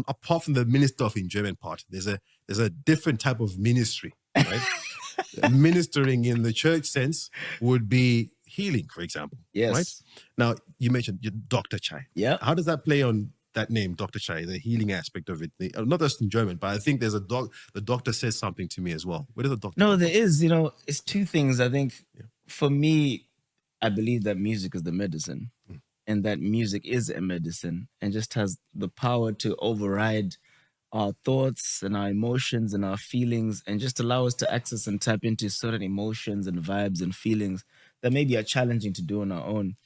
apart from the minister of enjoyment part, there's a different type of ministry, right? Ministering in the church sense would be healing, for example. Yes. Right? Now, you mentioned Dr. Chaii. Yeah. How does that play on that name, Dr. Chaii, the healing aspect of it? Not just enjoyment, but I think there's the doctor says something to me as well. Where does the doctor No, come there from? is, it's two things. I think for me, I believe that music is the medicine and that music is a medicine and just has the power to override our thoughts and our emotions and our feelings and just allow us to access and tap into certain emotions and vibes and feelings that maybe are challenging to do on our own.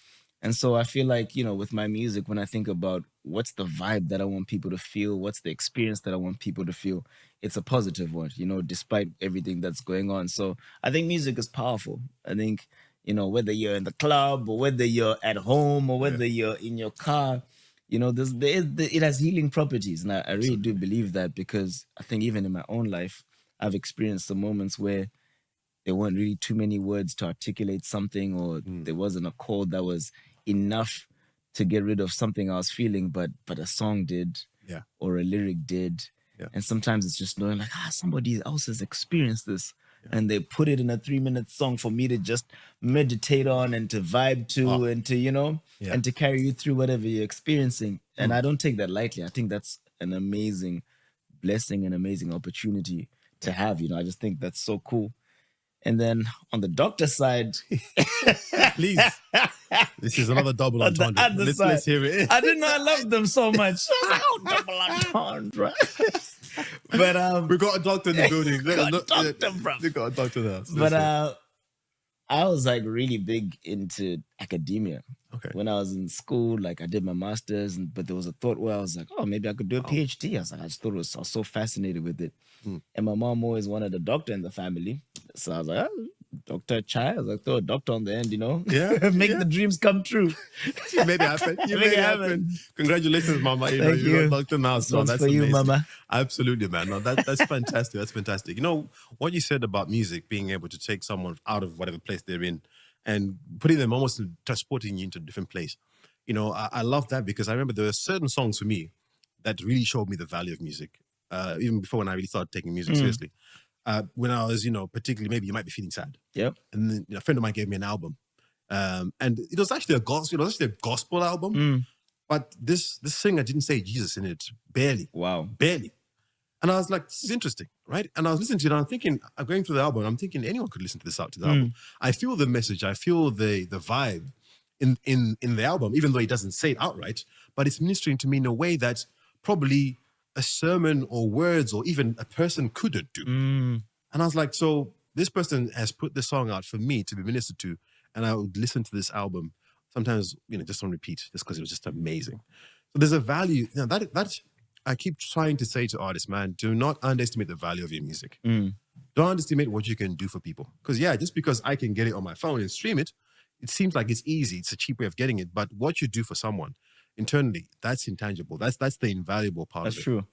And so I feel like, with my music, when I think about what's the vibe that I want people to feel, what's the experience that I want people to feel, it's a positive one, despite everything that's going on. So I think music is powerful. I think, whether you're in the club or whether you're at home or whether you're in your car, it has healing properties. And I really do believe that, because I think even in my own life, I've experienced some moments where there weren't really too many words to articulate something, or there wasn't a chord that was enough to get rid of something I was feeling, but a song did, or a lyric did. Yeah. And sometimes it's just knowing like, somebody else has experienced this. And they put it in a 3-minute song for me to just meditate on and to vibe to and to, and to carry you through whatever you're experiencing. And I don't take that lightly. I think that's an amazing blessing and amazing opportunity to have. I just think that's so cool. And then on the doctor side, Please, this is another double entendre. Let's hear it. I didn't know I loved them so much. Double entendre. But we got a doctor in the building. We got a doctor there. But I was like really big into academia. Okay. When I was in school, like I did my master's, but there was a thought where I was like, maybe I could do a PhD. I just thought I was so fascinated with it. And my mom always wanted a doctor in the family. So I was like, Dr. Chaii. I was like, throw a doctor on the end, Yeah. Make the dreams come true. You made it happen. You made it happen. Congratulations, Mama. Thank you. You're a doctor now. So One's that's for you, amazing. Mama. Absolutely, man. No, that's fantastic. That's fantastic. What you said about music being able to take someone out of whatever place they're in and putting them almost transporting you into a different place. I love that, because I remember there were certain songs for me that really showed me the value of music. Even before, when I really started taking music seriously. When I was, particularly, maybe you might be feeling sad. Yep. And then a friend of mine gave me an album. And it was actually a gospel album. But this singer didn't say Jesus in it. Barely. Wow. Barely. And I was like, this is interesting, right? And I was listening to it, and I'm thinking, I'm going through the album, and I'm thinking anyone could listen to this album. I feel the message, I feel the vibe in the album, even though he doesn't say it outright, but it's ministering to me in a way that probably a sermon or words or even a person couldn't do. And I was like, so this person has put this song out for me to be ministered to, and I would listen to this album sometimes, just on repeat, just because it was just amazing. So there's a value, that I keep trying to say to artists, man, do not underestimate the value of your music. Don't underestimate what you can do for people. Because just because I can get it on my phone and stream it, it seems like it's easy. It's a cheap way of getting it. But what you do for someone internally, that's intangible. That's the invaluable part of it. That's true.